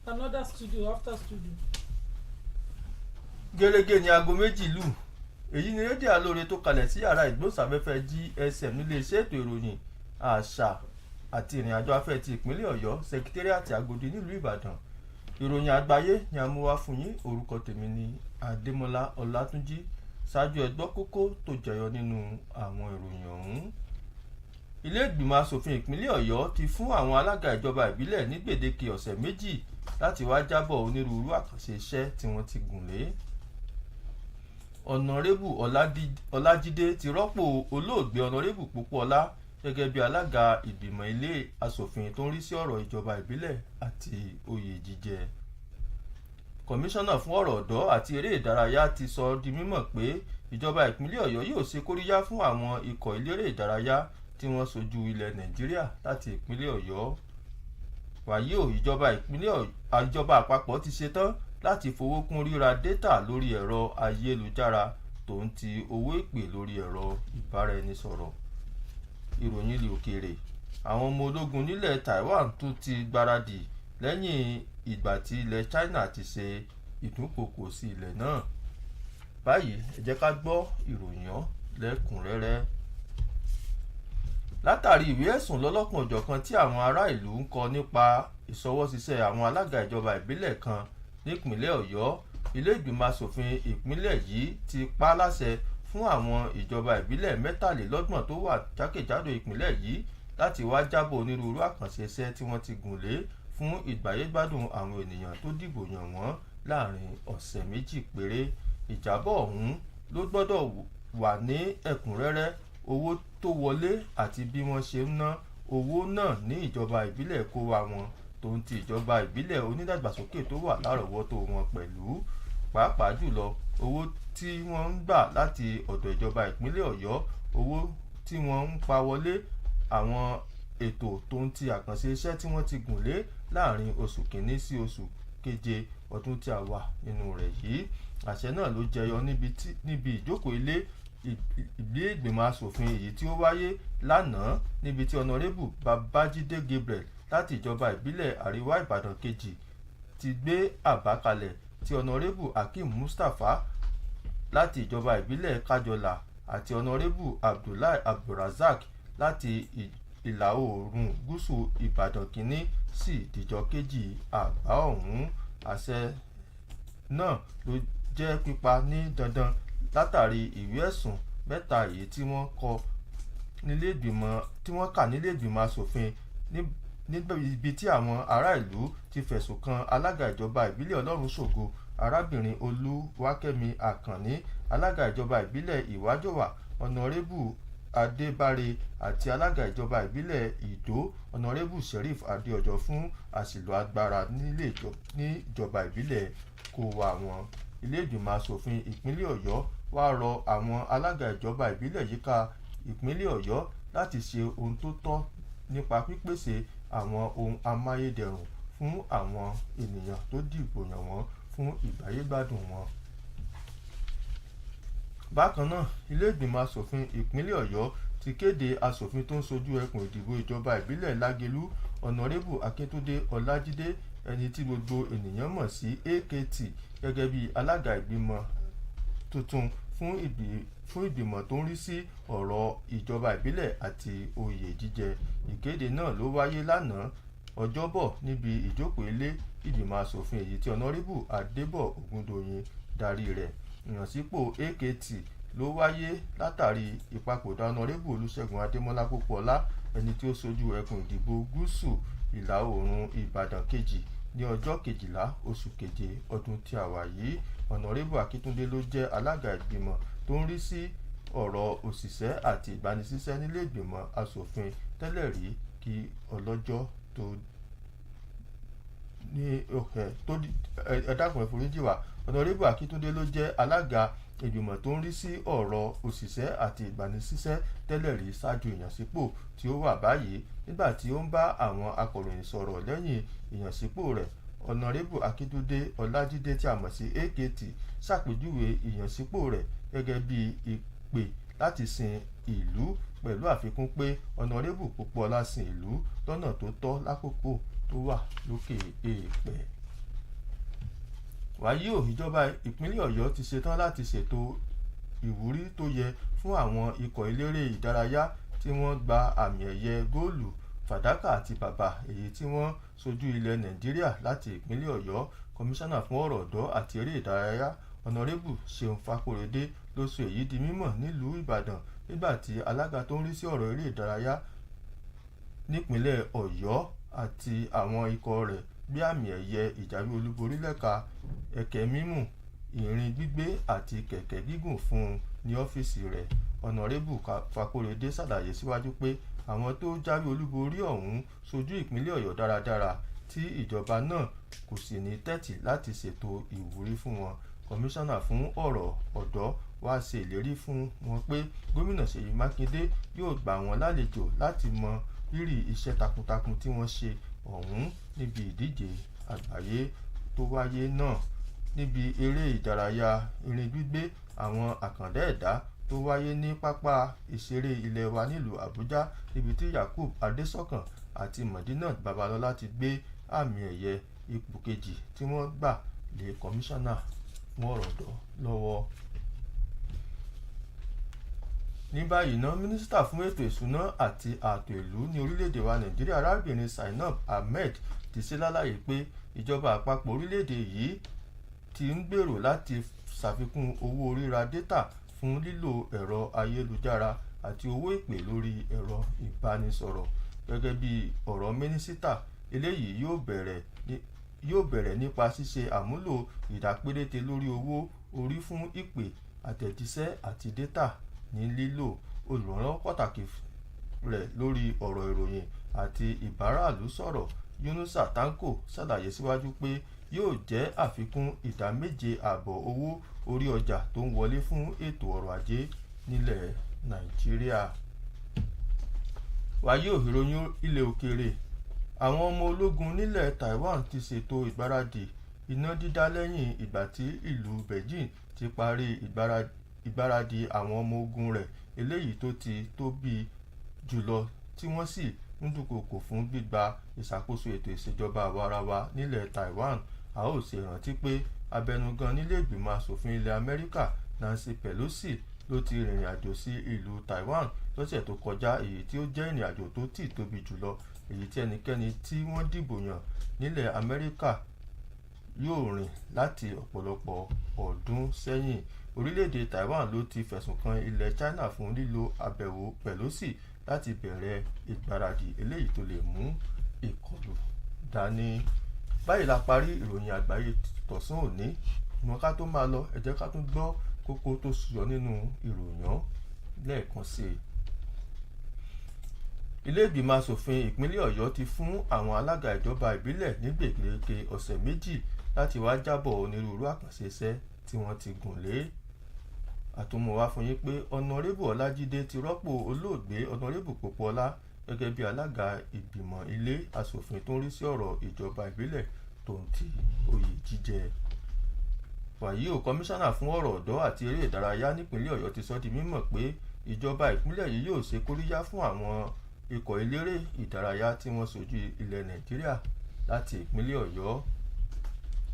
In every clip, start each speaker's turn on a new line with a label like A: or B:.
A: Another studio after studio.
B: Gẹ́lẹ́gẹ́ ni aago méjì lù. Èyí ni rédíò Aloore tó kalẹ̀ sí yàrá ìgbóhùnsáfẹ́fẹ́ GSM nílé iṣẹ́ ètò ìròyìn àṣà àti ìrìnàjò afẹ́ ti ìpínlẹ̀ Ọ̀yọ́ sẹkítẹ́rìàtì Agodi nílùú Ìbàdàn. Ìròyìn àgbáyé ni a mú wá fún yín. Orúkọ tèmi ni Adémọ́lá Ọlátúnjí. Ṣáájú ẹ gbọ́ kókó tó jẹyọ nínú àwọn ìròyìn ọ̀hún. Ilé ìgbìmọ̀ asòfin ìpínlẹ̀ Ọ̀yọ́ ti fún àwọn alága ìjọba ìbílẹ̀ ní gbèdéke ọ̀sẹ̀ méjì láti wá jábọ̀ onírúurú àkànṣe iṣẹ́ tí wọ́n ti gùn lé. Ọ̀nàrẹ́bù Ọlájídé ti rọ́pò olóògbé Ọ̀nàrẹ́bù Pópóọlá gẹ́gẹ́ bí alága ìgbìmọ̀ ilé asòfin tó ń rí sí ọ̀rọ̀ ìjọba ìbílẹ̀ àti oyè jíjẹ. Kọmíṣánná fún ọ̀rọ̀ ọ̀dọ́ àti eré ìdárayá ti sọ di mímọ̀ pé ìjọba ìpínlẹ̀ Ọ̀yọ́ yóò ṣe kóríyá fún àwọn ikọ̀ eléré ìdárayá tí wọ́n ṣojú ilẹ̀ Nàìjíríà láti ìpínlẹ̀ Ọ̀yọ́. Wàyí o, ìjọba àpapọ̀ ti ṣetán láti fowó kún ríra dátà lórí ẹ̀rọ ayélujára tó ń ti owó ìpè lórí ẹ̀rọ ìbáraẹnisọ̀rọ̀. Ìròyìn ilẹ̀ òkèèrè. Àwọn ọmọ ológun nílẹ̀ Taiwan tún ti gbáradì lẹ́yìn ìgbà tí ilẹ̀ China ti ṣe ìdúnkokò sí ilẹ̀ náà. Báyìí ẹ jẹ́ ká gbọ́ ìròyìn lẹ́kùnrẹ́rẹ́. Látàrí ìwé ẹ̀sùn lọ́lọ́kan òjọ̀kan tí àwọn ará ìlú ń kọ nípa ìṣọwọ́ṣiṣẹ́ àwọn alága ìjọba ìbílẹ̀ kan nípìnlẹ̀ Ọ̀yọ́, ilé ìgbìmọ̀ asòfin ìpínlẹ̀ yìí ti pa láṣẹ fún àwọn ìjọba ìbílẹ̀ 23 tó wà jákèjádò ìpínlẹ̀ yìí láti wá jábọ̀ onírúurú àkànṣe iṣẹ́ tí wọ́n ti gùn lé fún ìgbáyégbádùn àwọn ènìyàn tó dìbò yàn wọ́n láàrin ọ̀sẹ̀ méjì péré. Ìjábọ̀ ọ̀hún ló gbọ́dọ̀ wà ní ẹ̀kúnrẹ́rẹ́ owó tó wọlé àti bí wọ́n ṣe ń ná owó náà ní ìjọba ìbílẹ̀ kó wa wọn tó ń ti ìjọba ìbílẹ̀ onídàgbàsókè tó wà lárọ̀ọ́wọ́tó wọn pẹ̀lú. Pàápàá jùlọ owó tí wọ́n ń gbà láti ọ̀dọ̀ ìjọba ìpínlẹ̀ Ọ̀yọ́, owó tí wọ́n ń pa wọlé, àwọn ètò tó ń ti àkànṣe iṣẹ́ tí wọ́n ti gùn lé láàrin oṣù kìíní sí oṣù keje ọdún tí a wà nínú rẹ̀ yìí. Àṣẹ náà ló jẹyọ níbi ìjókòó ilé ìgbìmọ̀ asòfin èyí tí ó wáyé lánàá, níbi tí Ọ̀nàrẹ́bù Babájídé Gabriel láti ìjọba ìbílẹ̀ Àríwá Ìbàdàn kejì ti gbé àbá kalẹ̀ tí Ọ̀nàrẹ́bù Hakeem Mustapha láti ìjọba ìbílẹ̀ Kájọlà àti Ọ̀nàrẹ́bù Abdullahi Abdulrazak láti ìlà oòrùn gúúsù Ìbàdàn kìíní sí ìdíjọ kejì àbá ọ̀hún. Àṣẹ náà ló jẹ́ pípa ní dandan látàrí ìwé ẹ̀sùn mẹ́ta èyí tí wọ́n kà nílé ìgbìmọ̀ asòfin níbi tí àwọn ará ìlú ti fẹ̀sùn kan alága ìjọba ìbílẹ̀ Ọlọ́runṣògo arábìnrin Olúwakẹ́mi Àkànní, alága ìjọba ìbílẹ̀ Ìwájọwà Ọ̀nàrẹ́bù Adébáre àti alága ìjọba ìbílẹ̀ Ìdó Ọ̀nàrẹ́bù Sheriff Adéọjọ́ fún àṣìlò agbára ní ìjọba ìbílẹ̀ kó wa wọn. Ilé ìgbìmọ̀ asòfin ìpínlẹ̀ Ọ̀yọ́ wá rọ àwọn alága ìjọba ìbílẹ̀ yíká ìpínlẹ̀ Ọ̀yọ́ láti ṣe ohun tó tọ́ nípa pípèsè àwọn ohun amáyédẹrùn fún àwọn ènìyàn tó dìbò yàn wọ́n fún ìgbáyégbádùn wọn. Bákan náà, ilé ìgbìmọ̀ asòfin ìpínlẹ̀ Ọ̀yọ́ ti kéde asòfin tó ń ṣojú ẹkùn ìdìbò ìjọba ìbílẹ̀ Lágelú Ọ̀nàrẹ́bù Akíntúndé Ọlájídé, ẹni tí gbogbo ènìyàn mọ̀ sí AKT, gẹ́gẹ́ bí alága ìgbìmọ̀ tuntun fún ìgbìmọ̀ tó ń rí sí ọ̀rọ̀ ìjọba ìbílẹ̀ àti oyè jíjẹ. Ìkéde náà ló wáyé lánàá Ọjọ́bọ̀ níbi ìjókòó ilé ìgbìmọ̀ asòfin èyí tí Ọ̀nàrẹ́bù Adébọ̀ Ògúndòyìn darí rẹ̀. Ìyànsípò AKT ló wáyé látàrí ìpapòdà Ọ̀nàrẹ́bù Olúṣẹ́gun Adémọ́lá Pópóọlá ẹni tí ó ṣojú ẹkùn ìdìbò gúúsù ìlà oòrùn Ìbàdàn kejì ní ọjọ́ 12 oṣù keje ọdún tí a wà yìí. Ọ̀nàrẹ́bù Akíntúndé ló jẹ́ alága ìgbìmọ̀ tó ń rí sí ọ̀rọ̀ òṣìṣẹ́ àti ìgbanisíṣẹ́ nílé ìgbìmọ̀ asòfin tẹ́lẹ̀ rí kí ọlọ́jọ́ tó ní ẹ̀dákùn ẹ̀foríjì wá. Ọ̀nàrẹ́bù Akíntúndé ló jẹ́ alága ìgbìmọ̀ tó ń rí sí ọ̀rọ̀ òṣìṣẹ́ àti ìgbanisíṣẹ́ tẹ́lẹ̀ rí ṣáájú ìyànsípò tí ó wà báyìí. Nígbà tí ó ń bá àwọn akọ̀ròyìn sọ̀rọ̀ lẹ́yìn ìyànsípò rẹ̀, Ọ̀nàrẹ́bù Akíntúndé Ọlájídé tí a mọ̀ sí AKT ṣàpèjúwe ìyànsípò rẹ̀ gẹ́gẹ́ bí ìpè láti sin ìlú, pẹ̀lú àfikún pé Ọ̀nàrẹ́bù Pópóọlá sin ìlú lọ́nà tó tọ́ lákòókò tó wà lókè èèpẹ̀. Wàyí o, ìjọba ìpínlẹ̀ Ọ̀yọ́ ti ṣetán láti ṣètò ìwúrí tó yẹ fún àwọn ikọ̀ eléré ìdárayá tí wọ́n gba àmì ẹ̀yẹ góòlù, fàdákà àti bàbà èyí tí wọ́n ṣojú ilẹ̀ Nàìjíríà láti ìpínlẹ̀ Ọ̀yọ́. Kọmíṣánná fún ọ̀rọ̀ ọ̀dọ́ àti eré ìdárayá Ọ̀nàrẹ́bù Ṣeun Fákóredé ló sọ èyí di mímọ̀ nílùú Ìbàdàn nígbà tí alága tó ń rí sí ọ̀rọ̀ eré ìdárayá nípínlẹ̀ Ọ̀yọ́ àti àwọn ikọ̀ rẹ̀ gbé àmì ẹ̀yẹ ìjáwé olúborí lẹ́ka ẹ̀kẹ́ mímù, ìrìn gbígbé àti kẹ̀kẹ́ gígùn fún un ní ọ́fíìsì rẹ̀. Ọ̀nàrẹ́bù Fákóredé ṣàlàyé síwájú pé àwọn tó jáwé olúborí ọ̀hún ṣojú ìpínlẹ̀ Ọ̀yọ́ dáradára tí ìjọba náà kò sì ní tẹ́tí láti ṣètò ìwúrí fún wọn. Kọmíṣánná fún ọ̀rọ̀ ọ̀dọ́ wá ṣe ìlérí fún wọn pé gómìnà Ṣèyí Mákindé yóò gbà wọ́n lálejò láti mọ rírì iṣẹ́ takuntakun tí wọ́n ṣe ọ̀hún níbi ìdíje àgbáyé tó wáyé náà. Níbi eré ìdárayá irin gbígbé àwọn àkàndá ẹ̀dá tó wáyé ní pápá ìṣeré ilẹ̀ wa nílùú Àbújá, níbi tí Yakub Adésọ̀kan àti Mọ̀dínà Babalọ́lá ti gbé àmì ẹ̀yẹ ipò kejì tí wọ́n gbà lé kọmíṣánná fún ọ̀rọ̀ ọ̀dọ́ lọ́wọ́. Ní báyìí ná, mínísítà fún ètò ìṣúná àti ààtò ìlú ní orílẹ̀-èdè wa Nàìjíríà arábìnrin Zainab Ahmed ti ṣe lálàyé pé ìjọba àpapọ̀ orílẹ̀-èdè yìí ti ń gbèrò láti ṣàfikún owó ríra dátà fún lílo ẹ̀rọ ayélujára àti owó ìpè lórí ẹ̀rọ ìbánisọ̀rọ̀. Gẹ́gẹ́ bí ọ̀rọ̀ mínísítà, eléyìí yóò bẹ̀rẹ̀ nípa ṣíṣe àmúlò ìdá péréte lórí owó orí fún ìpè, àtẹ̀jíṣẹ́ àti dátà ní lílò. Olùrànlọ́wọ́ pàtàkì rẹ̀ lórí ọ̀rọ̀ ìròyìn àti ìbáraàlú sọ̀rọ̀ Yunusa Tanko ṣàlàyé síwájú pé yóò jẹ́ àfikún ìdá 7.5 owó orí ọjà tó ń wọlé fún ètò ọrọ̀ ajé nílẹ̀ Nàìjíríà. Wàyí ò, ìròyìn ilẹ̀ òkèèrè. Àwọn ọmọ ológun nílẹ̀ Taiwan ti ṣètò ìgbáradì iná dídá lẹ́yìn ìgbà tí ìlú Beijing ti parí ìgbáradì àwọn ọmọ ogun rẹ̀ eléyìí tó ti tóbi jùlọ tí wọ́n sì ń dúnkòokò fún gbígba ìṣàkóso ètò ìṣèjọba àwarawa nílẹ̀ Taiwan. A ó ṣe rántí pé abẹnugan nílé ìgbìmọ̀ asòfin ilẹ̀ Amẹ́ríkà Nancy Pelosi ló ti rìnrìn àjò sí ìlú Taiwan lọ́sẹ̀ tó kọjá, èyí tí ó jẹ́ ìrìn àjò tó tóbi jùlọ èyí tí ẹnikẹ́ni tí wọ́n dìbò yàn nílẹ̀ Amẹ́ríkà yóò rìn láti ọ̀pọ̀lọpọ̀ ọdún sẹ́yìn. Orílẹ̀-èdè Taiwan ló ti fẹ̀sùn kan ilẹ̀ China fún lílo àbẹ̀wò Pelosi láti bẹ̀rẹ̀ ìgbáradì eléyìí tó lè mú ìkọlù dání. Báyìí la parí ìròyìn àgbáyé tọ̀sán òní. Ìmọ̀ ká tó máa lọ, ẹ jẹ́ ká tún gbọ́ kókó tó sùyọ nínú ìròyìn lẹ́ẹ̀kan sí i. Ilé ìgbìmọ̀ asòfin ìpínlẹ̀ Ọ̀yọ́ ti fún àwọn alága ìjọba ìbílẹ̀ ní gbèdéke ọ̀sẹ̀ 2 láti wá jábọ̀ onírúurú àkànṣe iṣẹ́ tí wọ́n ti gùn lé. Àtúmọ̀wá fún yín pé Ọ̀nàrẹ́bù Ọlájídé ti rọ́pò olóògbé Ọ̀nàrẹ́bù Pópóọlá gẹ́gẹ́ bí alága ìgbìmọ̀ ilé asòfin tó ń rí sí ọ̀rọ̀ ìjọba ìbílẹ̀ tó ń ti oyè jíjẹ. Wàyí ò, kọmíṣánná fún ọ̀rọ̀ ọ̀dọ́ àti eré ìdárayá nípínlẹ̀ Ọ̀yọ́ ti sọ di mímọ̀ pé ìjọba ìpínlẹ̀ yìí yóò ṣe kóríyá fún àwọn ikọ̀ eléré ìdárayá tí wọ́n ṣojú ilẹ̀ Nàìjíríà láti ìpínlẹ̀ Ọ̀yọ́.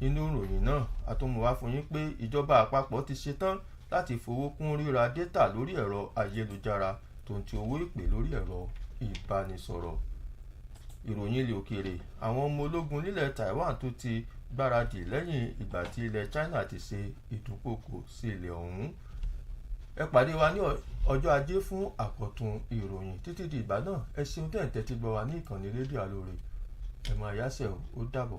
B: Nínú ìròyìn náà, àtúmọ̀wá fún yín pé ìjọba àpapọ̀ ti ṣetán láti fowó kún ríra dátà lórí ẹ̀rọ ayélujára tó ń ti owó ìpè lórí ẹ̀rọ ìbánisọ̀rọ̀. Ìròyìn ilẹ̀ òkèèrè. Àwọn ọmọ ológun nílẹ̀ Taiwan tó ti gbáradì lẹ́yìn ìgbà tí ilẹ̀ China ti ṣe ìdúnkòokò sí ilẹ̀ ọ̀hún. ẹ pàdé wa ní ọjọ́ ajé fún àkọ́tún ìròyìn. Títí di ìgbà náà ẹ ṣeun tẹ́ ń tẹ́tí gbọ́ wa ní ìkànnì rédíò Aloore. ẹ máa yáṣẹ́ ó dàbọ̀.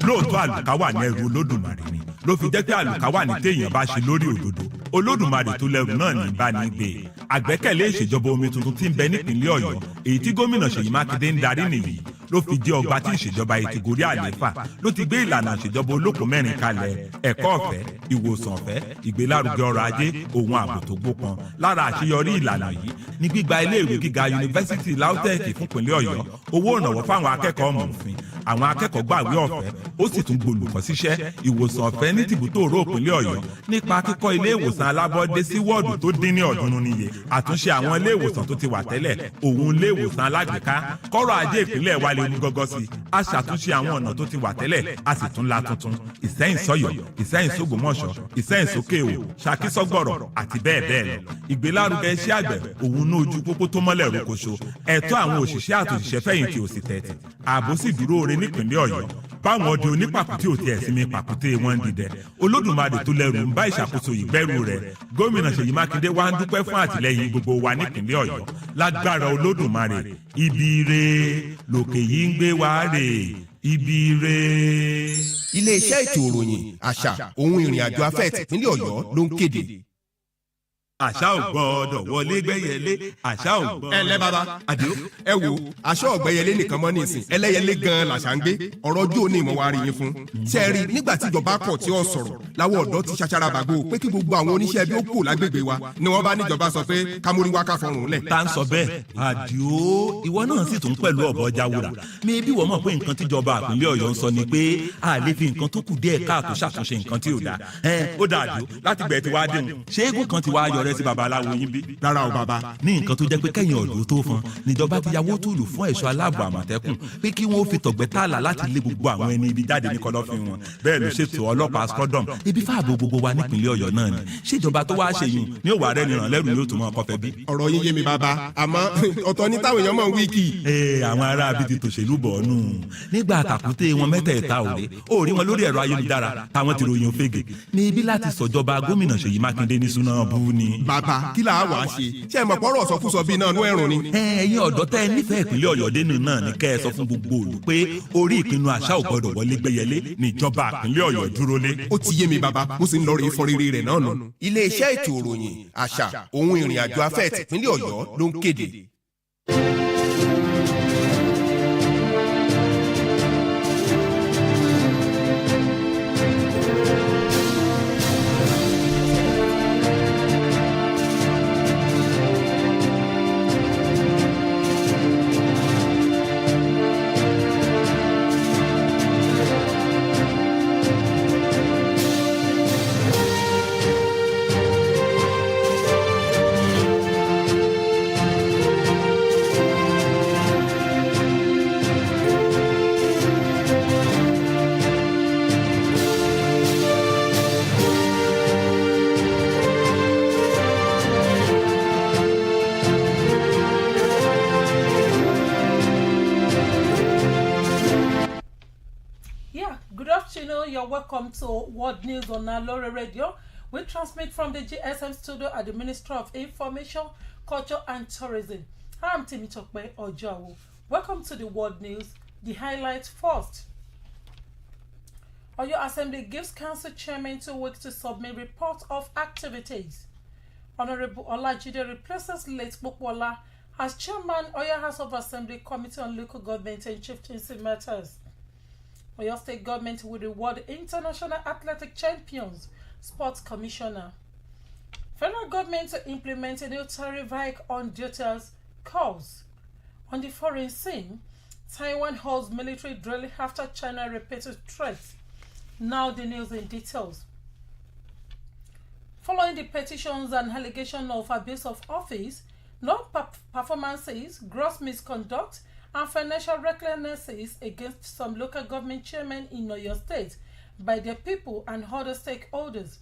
C: lóòótọ́ àlùkà wà ní ẹrù olódùmarè ni ló fi jẹ́ pé àlùkà wà ní téèyàn bá ṣe lórí òdodo olódùmarè tó lẹ́rù náà ní bá ní gbé e. àgbẹ́kẹ̀lé ìṣèjọba omi tuntun tí ń bẹ nípìnlẹ̀ Ọ̀yọ́ èyí tí gómìnà Ṣèyí Mákindé ń darí nìyí ló fi jẹ́ ọgbà tí ìṣèjọba yìí ti gorí àlééfà ló ti gbé ìlànà ìṣèjọba olóko mẹ́rin kalẹ̀ ẹ̀kọ́ ọ̀fẹ́ ìwòsàn ọ̀fẹ́ ìgbélárugẹ ọrọ̀ ajé ohun ààbò tó gbópọn. lára àṣeyọrí ìlànà yìí ní gbígba iléèwé gíga yunifásitì LAUTECH fúnpínlẹ̀ Ọ̀yọ́ owó ìrànwọ́ fáwọn akẹ́kọ̀ọ́ mọ̀ọ́fin àwọn akẹ́kọ̀ọ́ gbàwé ọ̀fẹ́ ó sì tún gbolùkọ́ síṣẹ́ ìwòsàn ọ̀fẹ́ ní tìbútòrò ìpínlẹ̀ Ọ̀yọ́ nípa kíkọ́ ilé ìwòsàn alábọ́dé sí wọ́ọ̀dù tó dín ní 300 níye àtúnṣe àwọn ilé ìwòsàn tó ti wà tẹ́lẹ̀ òun ilé ìwòsàn alágbèéká kọ́rọ̀ ajé ìpínlẹ̀ wa lè mú gọ́gọ́ sí a ṣàtúnṣe àwọn ọ̀nà tó ti wà tẹ́lẹ̀ a sì tún la tuntun Ìṣẹ́yìn sọ́yọ́ Ìṣẹ́yìn sógbómọ̀ṣọ́ Ìṣẹ́yìn sókè o Ṣakí sọ́gbọ̀rọ̀ àti bẹ́ẹ̀ bẹ́ẹ̀ lọ ìgbélárugẹ iṣẹ́ àgbẹ̀ òun ní ojú pópó tó mọ́lẹ̀ rókoṣo ẹ̀tọ́ àwọn òṣìṣẹ́ àtòṣìṣẹ́ fẹ̀yìntì ò sì tẹ̀tì ààbò sì dúró ore nípìnlẹ̀ Ọ̀yọ́ báwọn ọdẹ onípàkúté ò tiẹ̀ sinmi pàkúté wọn ń dìdẹ olódùmarè tó lẹ́rù ń bá ìṣàkóso ìgbẹ́rù rẹ̀ gómìnà Ṣèyí Mákindé wá ń dúpẹ́ fún àtìlẹ́yìn gbogbo wa nípìnlẹ̀ Ọ̀yọ́ lágbára olódùmarè ibi ire lòkè yìí ń gbé wa rè ibi ire.
D: iléeṣẹ́ ètò ìròyìn àṣà ohun ìrìn àjò afẹ́ tìpínlẹ̀ Ọ̀yọ́ ló ń kéde.
C: àṣà ò gbọ́dọ̀ wọlé gbẹ́yẹlé àṣà ò gbọ́dọ̀.
D: ẹ lẹ́ bàbá àdìo ẹ wo aṣọ ọ̀gbẹ́yẹlé nìkan mọ́ nísìn ẹlẹ́yẹlé gan-an làṣà ń gbé ọ̀rọ̀ ojú òní ìmọ̀ wa rí yín fún. ṣe é rí nígbà tí ìjọba kọ̀ tí ó sọ̀rọ̀ láwọn ọ̀dọ́ ti ṣaṣara bàgbó pé kí gbogbo àwọn oníṣẹ́ bí ó kù lágbègbè wa ni wọ́n bá níjọba sọ pé kámúrí wá ká fọrùn lẹ̀.
C: tá ń sọ bẹ́ẹ̀ àdìo ìwọ náà sì tún pẹ̀lú ọ̀bọ jáwúra mi bí wọ́n mọ̀ pé nǹkan tíjọba ìpínlẹ̀ Ọ̀yọ́ ń sọ ni pé a lè fi nǹkan tó kù díẹ̀ káàtó ṣàtúnṣe nǹkan tí ò dáa ó dáa àdìo láti gbẹ̀ tí wàá dẹ̀hùn ṣé eégún kan ti wá yọrẹ sí babaláwo yín bí.
D: rárá o bàbá.
C: ní nǹkan tó jẹ́ pé kẹ́yìn ọ̀dọ́ tó fọn níjọba ti yàwó tùlù fún ẹ̀ṣọ́ aláàbò àmọ̀tẹ́kùn pé kí wọ́n fi tọ̀gbẹ́ tààlà láti lé gbogbo àwọn ẹni ibi jáde ní kọ̀lọ̀fín wọn bẹ́ẹ̀ ló ṣètò ọlọ́pàá scotland ibi fáàbò gbogbo wa nípìnlẹ̀ Ọ̀yọ́ náà ni ṣèjọba tó wá ṣe yùn ní òwà rẹ̀ nìràn lẹ́rù yóò tún mọ́ ọkọ̀ fẹ́ bí.
D: ọ̀rọ̀ yín yé mi bàbá àmọ́ ọ̀tọ̀ ní táwọn èèyàn mọ̀ ń wíìkì.
C: àwọn ará bíi ti tòṣèlú bọ̀ ọ́nù nígbà àtàkùté wọn mẹ́tẹ̀ẹ̀ta ò rí wọn lórí ẹ̀rọ ayélujára táwọn ti ròyìn òfegè ní ibi láti sọ̀jọba gómìnà Ṣèyí Mákindé ní súná bú ni.
D: bàbá kí là á wà á ṣe ṣé ẹ mọ̀ pọ́rọ̀ sọkúsọ bíi náà nú ẹ̀rùn ni.
C: ẹ̀yin ọ̀dọ́ tẹ́ ẹ nífẹ̀ẹ́ ìpínlẹ̀ Ọ̀yọ́ dénú náà ni kẹ́ ẹ sọ fún gbogbo òlù pé orí ìpinnu àṣà ò gbọdọ̀ wọlé gbẹ́yẹlé níjọba ìpínlẹ̀ Ọ̀yọ́ dúró lé.
D: ó ti yé mi bàbá mo sì ń lọ rí fọn rere rẹ̀ náà nù. iléeṣẹ́ ètò ìròyìn àṣà ohun ìrìn àjò afẹ́ tìpínlẹ̀ Ọ̀yọ́ ló ń kéde.
A: You're welcome to World News on Aloore Radio. We transmit from the GSM studio at the Ministry of Information, Culture and Tourism. I'm Timitokpe Ojawo. Welcome to the World News. The highlights first. Oyo Assembly gives Council Chairman 2 weeks to submit report of activities. Honorable Olajide replaces late Bukwola as Chairman Oyo House of Assembly Committee on Local Government and Chieftaincy Matters. Oyo State Government will reward International Athletic Champions, Sports Commissioner. Federal Government to implement a new tariff hike on duties calls. On the foreign scene, Taiwan holds military drilling after China repeated threats. Now the news in details. Following the petitions and allegations of abuse of office, non-performances, gross misconduct, and financial recklessness against some local government chairmen in Oyo State by their people and other stakeholders,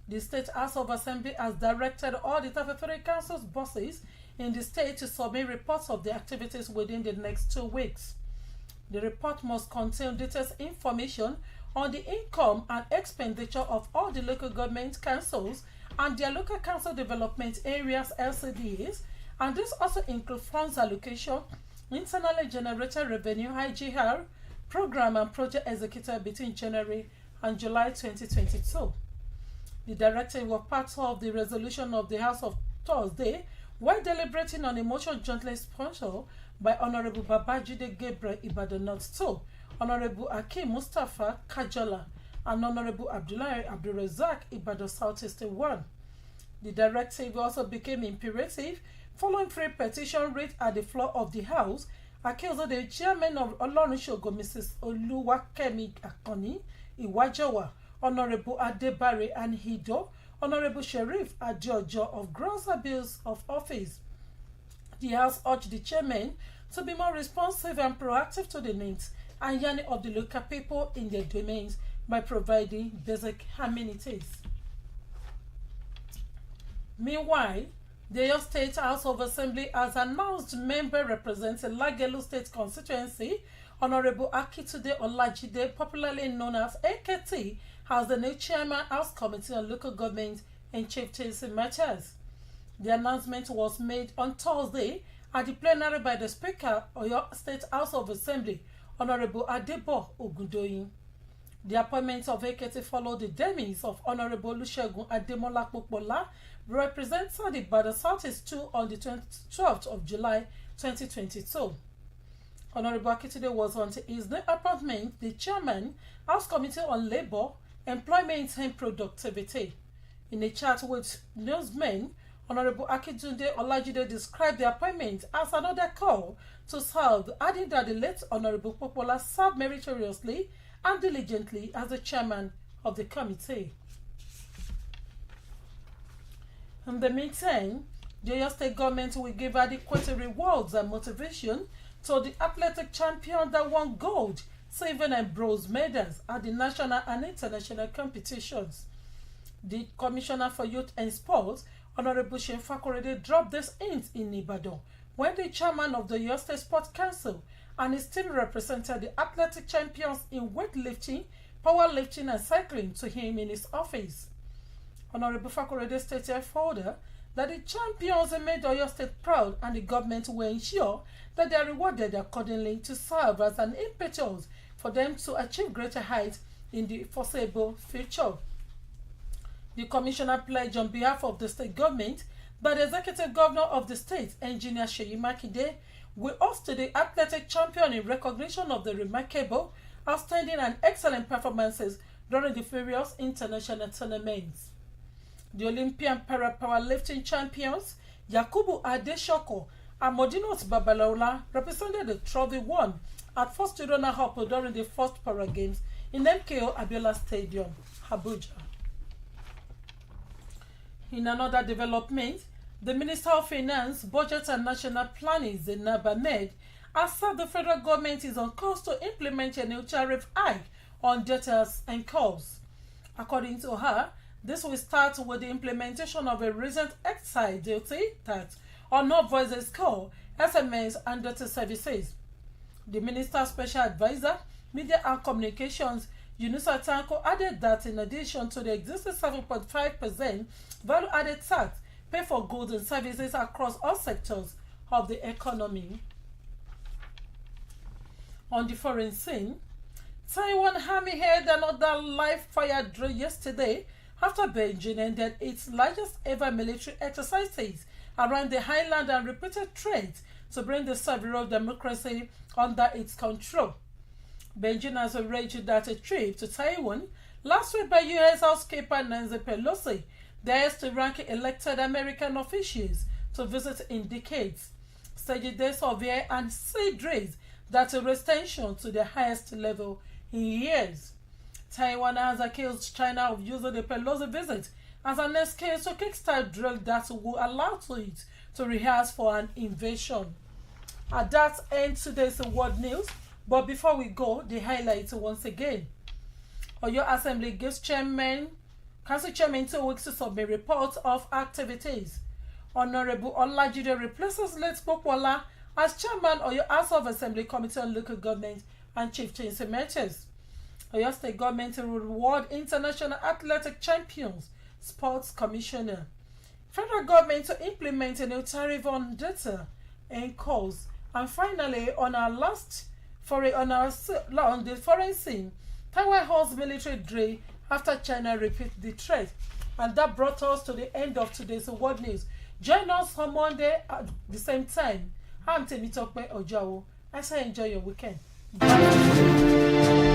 A: the State House of Assembly has directed all the 33 councils bosses in the state to submit reports of their activities within the next 2 weeks. The report must contain detailed information on the income and expenditure of all the local government councils and their local council development areas (LCDAs), and this also includes funds allocation, internally generated revenue (IGR), program and project executed between January and July 2022. The directive was part of the resolution of the House of Thursday, while deliberating on a motion jointly sponsored by Honorable Babajide Gabriel Ibadan North 2, Honorable Akeem Mustafa Kajola, and Honorable Abdullahi Abdulrazak Ibadan South East 1. The directive also became imperative following 3 petitions read at the floor of the House, accusing the chairman of Olorunshogo, Mrs. Oluwakemi Akoni Iwajowa, Honorable Adebare and Hido, Honorable Sheriff Adeojo of gross abuse of office. The House urged the chairman to be more responsive and proactive to the needs and yearning of the local people in their domains by providing basic amenities. Meanwhile, the Oyo State House of Assembly has announced member representing Lagelu State constituency, Honorable Akitude Olajide, popularly known as AKT, as the new chairman House Committee on Local Government and Chieftaincy Matters. The announcement was made on Thursday at the plenary by the Speaker of Oyo State House of Assembly, Honorable Adebo Ogundoyin. The appointment of AKT followed the demise of Honorable Olusegun Ademola Popola, represented by the Southeast 2 on the 12th of July 2022. Honorable Akitude was on his new appointment the chairman, House Committee on Labour, Employment and Productivity. In a chat with newsmen, Honorable Akitude Olajide described the appointment as another call to serve, adding that the late Honorable Popola served meritoriously and diligently as the chairman of the committee. In the meantime, the Oyo State government will give adequate rewards and motivation to the athletic champion that won gold, silver and bronze medals at the national and international competitions. The Commissioner for Youth and Sports, Honorable Sheikh Fakorede, dropped this hint in Ibadan when the chairman of the Oyo State Sports Council and his team represented the athletic champions in weightlifting, powerlifting and cycling to him in his office. Honorable Fakorede stated further that the champions made Oyo State proud and the government will ensure that they are rewarded accordingly to serve as an impetus for them to achieve greater heights in the foreseeable future. The Commissioner pledged on behalf of the state government that the Executive Governor of the state, Engineer Seyi Makinde, will host the athletic champion in recognition of the remarkable, outstanding and excellent performances during the various international tournaments. The Olympian para-powerlifting champions, Yakubu Adeshoko and Modinot Babalola, represented the trophy won at First Runner Up during the first Para Games in MKO Abiola Stadium, Abuja. In another development, the Minister of Finance, Budget and National Planning, Zainab Ahmed, has said the federal government is on course to implement a new tariff hike on debtors and calls. According to her, this will start with the implementation of a recent excise duty tax on no-voices call, SMS and data services. The Minister's Special Advisor, Media and Communications, Yunusa Tanko, added that in addition to the existing 7.5% value-added tax paid for goods and services across all sectors of the economy. On the foreign scene, Taiwan Army held another live-fire drill yesterday after Beijing ended its largest ever military exercises around the island and repeated threats to bring the several democracy under its control. Beijing has arranged that a trip to Taiwan last week by U.S. Housekeeper Nancy Pelosi, the highest-ranking elected American officials to visit in decades, staged their survey and sea drills that raised tension to the highest level in years. Taiwan has accused China of using the Pelosi visit as an excuse to kickstart drill that will allow it to rehearse for an invasion. At that ends today's world news. But before we go, the highlights once again. Oyo Assembly gives Council Chairman 2 weeks to submit reports of activities. Honorable Olajide replaces late Popola as Chairman Oyo House of Assembly Committee on Local Government and chieftains matters. Oyo State government will reward international athletic champions, sports commissioner. Federal government to implement a new tariff on data and calls. And finally, on the foreign scene, Taiwan holds military drill after China repeats the threat. And that brought us to the end of today's World News. Join us on Monday at the same time. I'm Temitope Ojawo. I say enjoy your weekend. Bye.